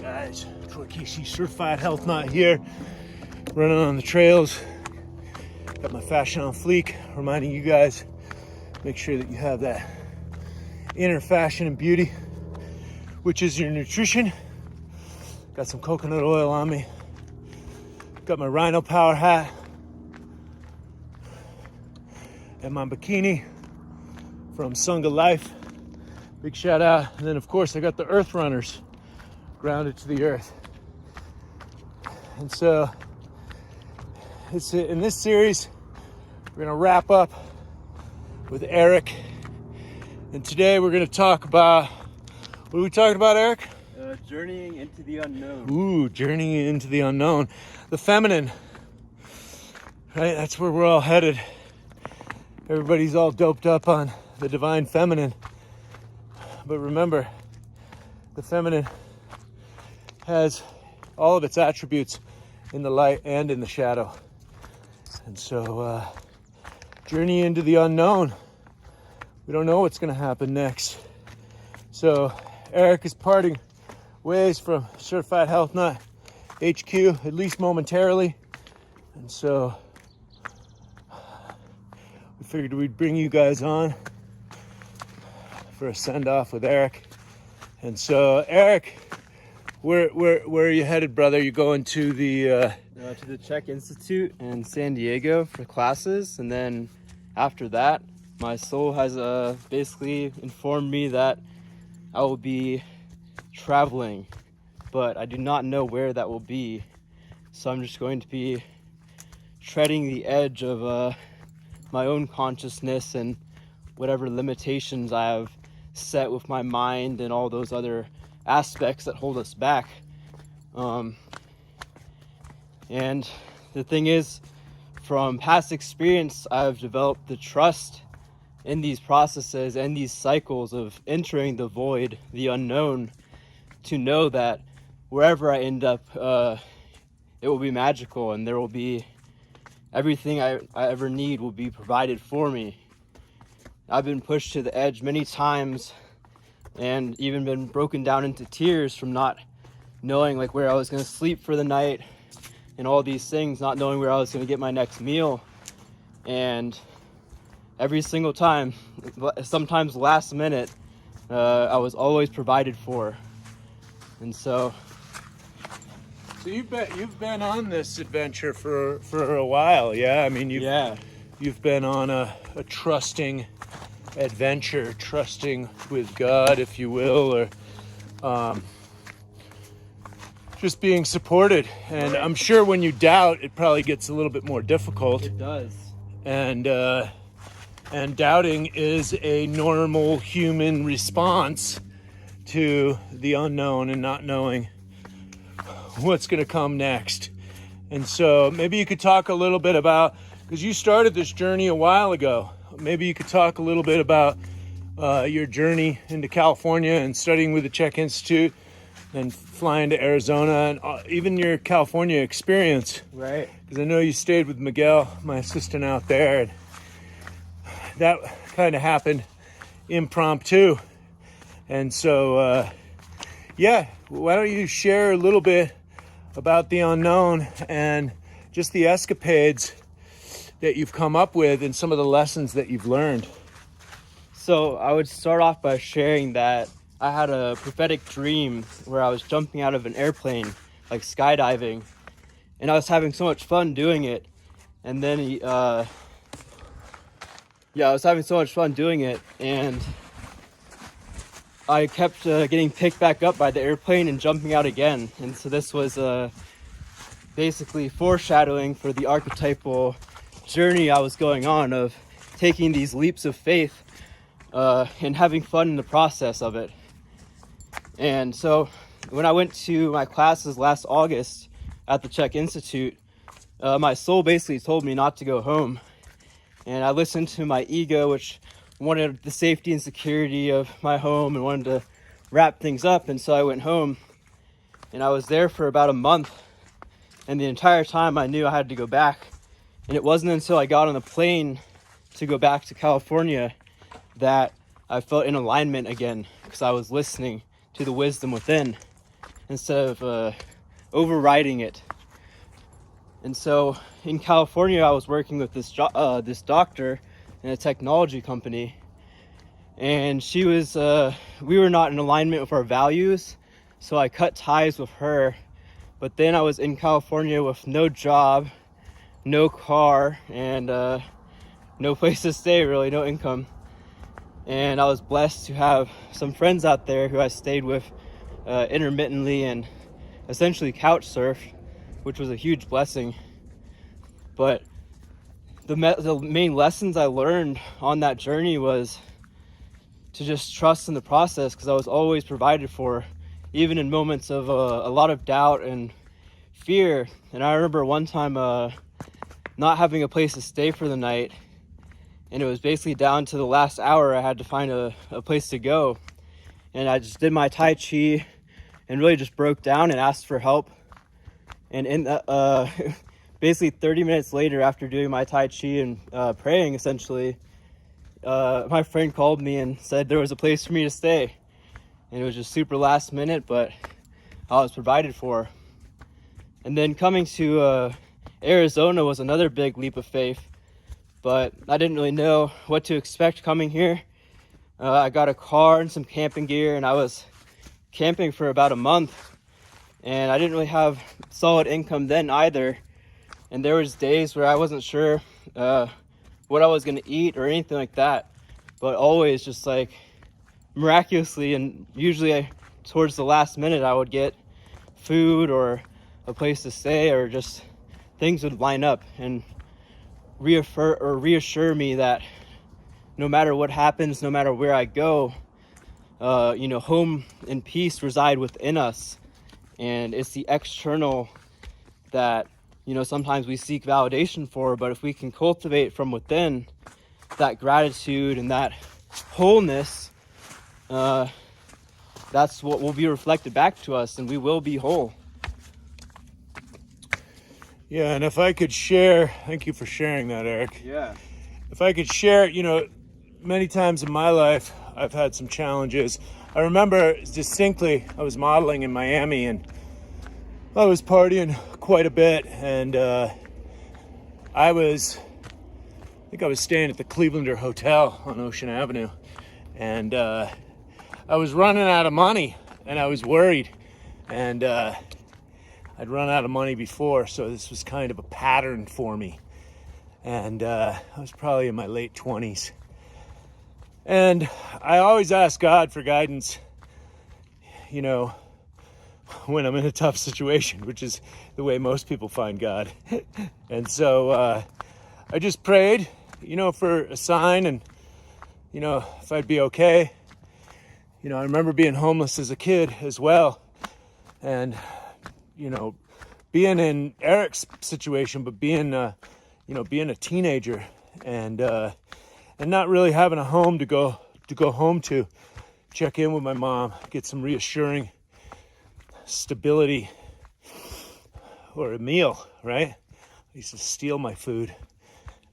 Guys, Troy Casey, Certified Health Nut here, running on the trails. Got my fashion on fleek, reminding you guys, make sure that you have that inner fashion and beauty, which is your nutrition. Got some coconut oil on me. Got my Rhino Power hat and my bikini from Sunga Life. Big shout out. And then of course I got the Earth Runners, grounded to the earth. And so in this series, we're gonna wrap up with Eric. And today we're gonna talk about, what are we talking about, Eric? Journeying into the unknown. Ooh, journeying into the unknown. The feminine, right? That's where we're all headed. Everybody's all doped up on the divine feminine. But remember, the feminine has all of its attributes in the light and in the shadow. And so, journey into the unknown. We don't know what's gonna happen next. So Eric is parting ways from Certified Health Nut HQ, at least momentarily. And so we figured we'd bring you guys on for a send-off with Eric. And so Eric, where are you headed, brother? You going to the Czech Institute in San Diego for classes, and then after that, my soul has basically informed me that I will be traveling, but I do not know where that will be. So I'm just going to be treading the edge of my own consciousness and whatever limitations I have set with my mind and all those other aspects that hold us back. And the thing is, from past experience, I've developed the trust in these processes and these cycles of entering the void, the unknown, to know that wherever I end up, it will be magical, and there will be everything I ever need will be provided for me. I've been pushed to the edge many times and even been broken down into tears from not knowing like where I was going to sleep for the night and all these things, not knowing where I was going to get my next meal. And every single time, sometimes last minute, I was always provided for. And so you've been on this adventure for a while, yeah? I mean, you've been on a trusting adventure, trusting with God, if you will, or just being supported. And right. I'm sure when you doubt, it probably gets a little bit more difficult. It does. And doubting is a normal human response to the unknown and not knowing what's going to come next. And so maybe you could talk a little bit about, because you started this journey a while ago, maybe you could talk a little bit about your journey into California and studying with the Czech Institute and flying to Arizona, and even your California experience. Right. Because I know you stayed with Miguel, my assistant out there, and that kind of happened impromptu. And so, why don't you share a little bit about the unknown and just the escapades that you've come up with and some of the lessons that you've learned. So I would start off by sharing that I had a prophetic dream where I was jumping out of an airplane, like skydiving, and I was having so much fun doing it. And then I was having so much fun doing it, and I kept getting picked back up by the airplane and jumping out again. And so this was basically foreshadowing for the archetypal journey I was going on of taking these leaps of faith and having fun in the process of it. And so when I went to my classes last August at the Czech Institute, my soul basically told me not to go home. And I listened to my ego, which wanted the safety and security of my home and wanted to wrap things up. And so I went home, and I was there for about a month. And the entire time I knew I had to go back. And it wasn't until I got on the plane to go back to California that I felt in alignment again, because I was listening to the wisdom within instead of overriding it. And so in California, I was working with this doctor in a technology company, and she was we were not in alignment with our values, so I cut ties with her. But then I was in California with no job, no car, and no place to stay, really, no income. And I was blessed to have some friends out there who I stayed with intermittently and essentially couch surfed, which was a huge blessing. But the main lessons I learned on that journey was to just trust in the process, because I was always provided for, even in moments of a lot of doubt and fear. And I remember one time not having a place to stay for the night, and it was basically down to the last hour I had to find a place to go. And I just did my Tai Chi and really just broke down and asked for help. And in basically 30 minutes later, after doing my Tai Chi and praying, essentially, my friend called me and said there was a place for me to stay. And it was just super last minute, but I was provided for. And then coming to Arizona was another big leap of faith, but I didn't really know what to expect coming here. I got a car and some camping gear, and I was camping for about a month, and I didn't really have solid income then either. And there was days where I wasn't sure what I was going to eat or anything like that, but always just like miraculously, and usually towards the last minute, I would get food or a place to stay, or just things would line up and reassure me that no matter what happens, no matter where I go, home and peace reside within us. And it's the external that, sometimes we seek validation for, but if we can cultivate from within that gratitude and that wholeness, that's what will be reflected back to us, and we will be whole. Yeah, and if I could share, thank you for sharing that, Eric. Yeah. If I could share, many times in my life, I've had some challenges. I remember distinctly, I was modeling in Miami, and I was partying quite a bit, and I think I was staying at the Clevelander Hotel on Ocean Avenue, and I was running out of money, and I was worried, and I'd run out of money before, so this was kind of a pattern for me. And I was probably in my late 20s. And I always ask God for guidance, when I'm in a tough situation, which is the way most people find God. And so I just prayed, for a sign and, if I'd be okay. I remember being homeless as a kid as well. And being in Eric's situation, but being a teenager and not really having a home to go home to, check in with my mom, get some reassuring stability or a meal, right? I used to steal my food.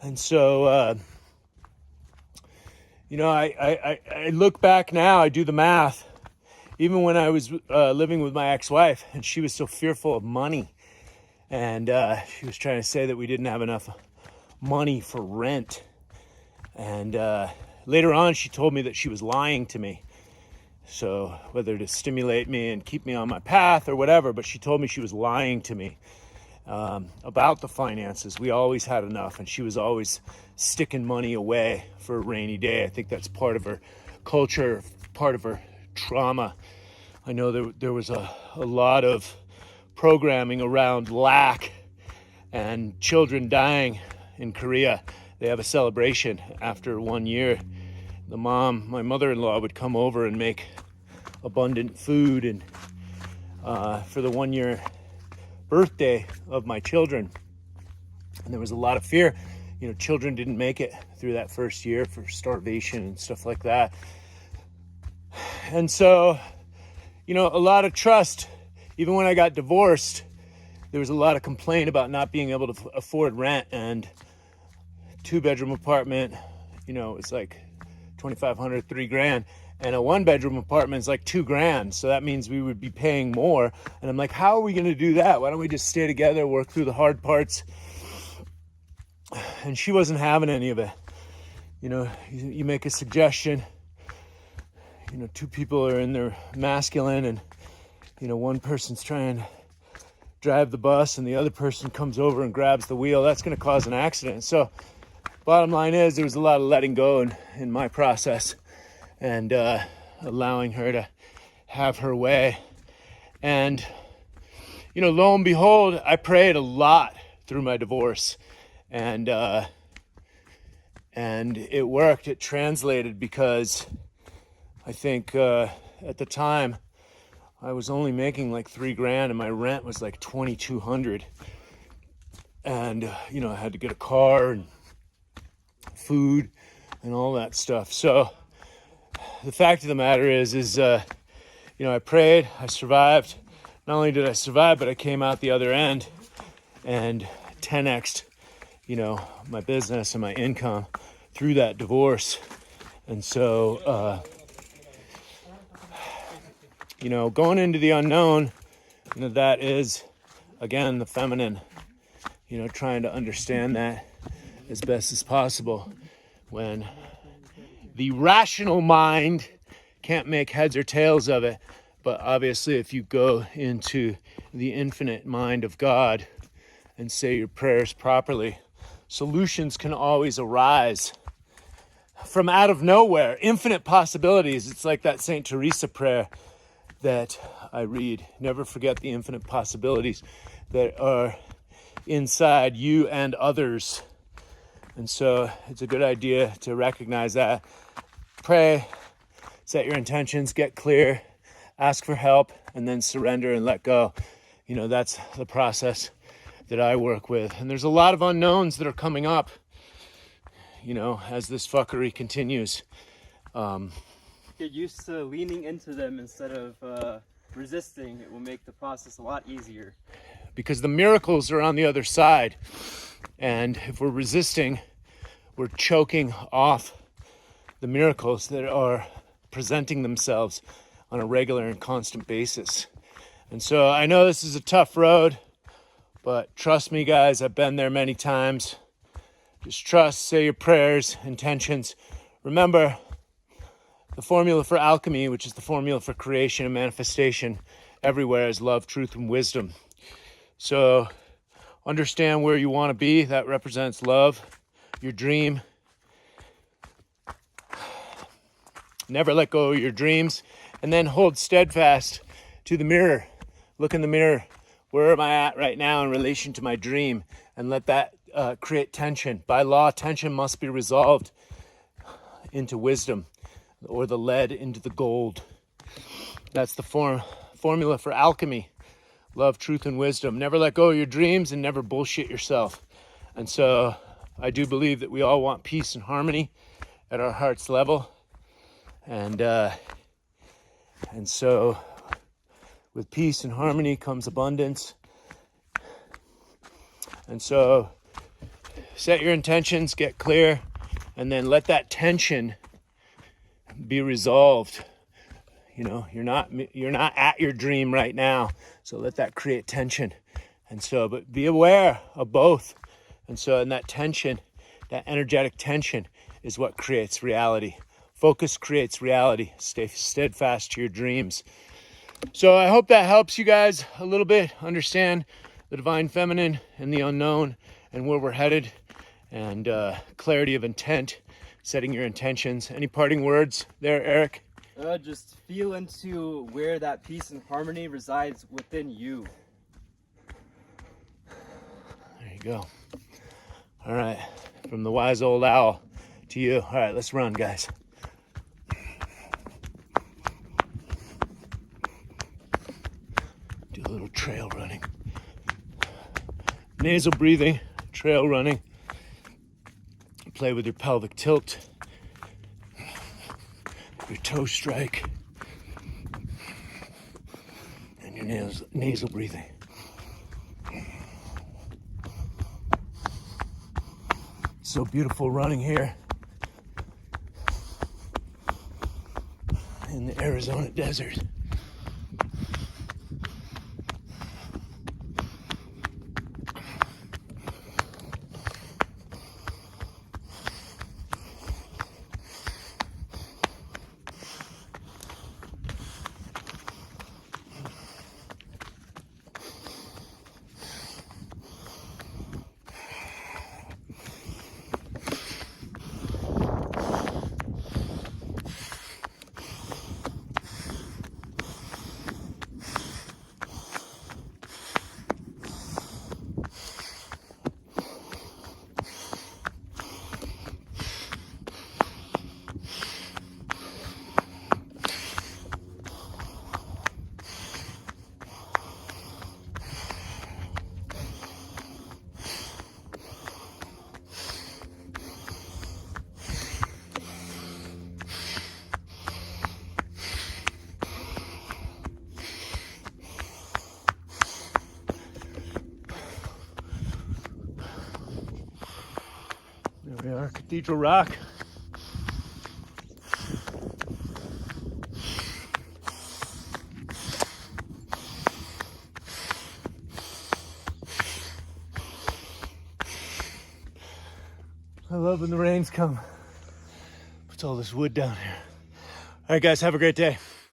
And so, I look back now, I do the math. Even when I was living with my ex-wife, and she was so fearful of money, and she was trying to say that we didn't have enough money for rent. And later on, she told me that she was lying to me. So whether to stimulate me and keep me on my path or whatever, but she told me she was lying to me about the finances. We always had enough, and she was always sticking money away for a rainy day. I think that's part of her culture, part of her trauma. I know there was a lot of programming around lack and children dying in Korea. They have a celebration after 1 year. My mother-in-law would come over and make abundant food and for the 1 year birthday of my children. And there was a lot of fear. Children didn't make it through that first year for starvation and stuff like that. And so, a lot of trust. Even when I got divorced, there was a lot of complaint about not being able to afford rent, and 2-bedroom apartment, it's like $2,500, $3,000, and a 1-bedroom apartment is like $2,000. So that means we would be paying more. And I'm like, how are we going to do that? Why don't we just stay together, work through the hard parts? And she wasn't having any of it. You make a suggestion, 2 people are in their masculine, and one person's trying to drive the bus and the other person comes over and grabs the wheel. That's going to cause an accident. So bottom line is, there was a lot of letting go in my process, and allowing her to have her way. And lo and behold, I prayed a lot through my divorce, and it worked. It translated, because I think at the time I was only making like $3,000 and my rent was like $2,200. And I had to get a car and food and all that stuff. So the fact of the matter is I prayed, I survived. Not only did I survive, but I came out the other end and 10x'd, my business and my income through that divorce. And so, going into the unknown, that is, again, the feminine, trying to understand that as best as possible, when the rational mind can't make heads or tails of it. But obviously, if you go into the infinite mind of God and say your prayers properly, solutions can always arise from out of nowhere. Infinite possibilities. It's like that Saint Teresa prayer that I read. Never forget the infinite possibilities that are inside you and others. And so it's a good idea to recognize that. Pray, set your intentions, get clear, ask for help, and then surrender and let go. That's the process that I work with. And there's a lot of unknowns that are coming up, as this fuckery continues. Get used to leaning into them instead of resisting. It will make the process a lot easier. Because the miracles are on the other side. And if we're resisting, we're choking off the miracles that are presenting themselves on a regular and constant basis. And so I know this is a tough road, but trust me, guys, I've been there many times. Just trust, say your prayers, intentions. Remember, the formula for alchemy, which is the formula for creation and manifestation everywhere, is love, truth, and wisdom. So understand where you want to be. That represents love, your dream. Never let go of your dreams. And then hold steadfast to the mirror. Look in the mirror. Where am I at right now in relation to my dream? And let that create tension. By law, tension must be resolved into wisdom, or the lead into the gold. That's the formula for alchemy. Love, truth, and wisdom. Never let go of your dreams and never bullshit yourself. And so I do believe that we all want peace and harmony at our heart's level. And so with peace and harmony comes abundance. And so set your intentions, get clear, and then let that tension be resolved. You're not at your dream right now, so let that create tension. And so, but be aware of both. And so, in that tension, that energetic tension is what creates reality. Focus creates reality. Stay steadfast to your dreams. So I hope that helps you guys a little bit understand the divine feminine and the unknown and where we're headed, and clarity of intent, setting your intentions. Any parting words there, Eric? Just feel into where that peace and harmony resides within you. There you go. All right. From the wise old owl to you. All right, let's run, guys. Do a little trail running. Nasal breathing, trail running. Play with your pelvic tilt, your toe strike, and your nasal breathing. so beautiful running here in the Arizona desert. There we are, Cathedral Rock. I love when the rains come. Puts all this wood down here. All right, guys, have a great day.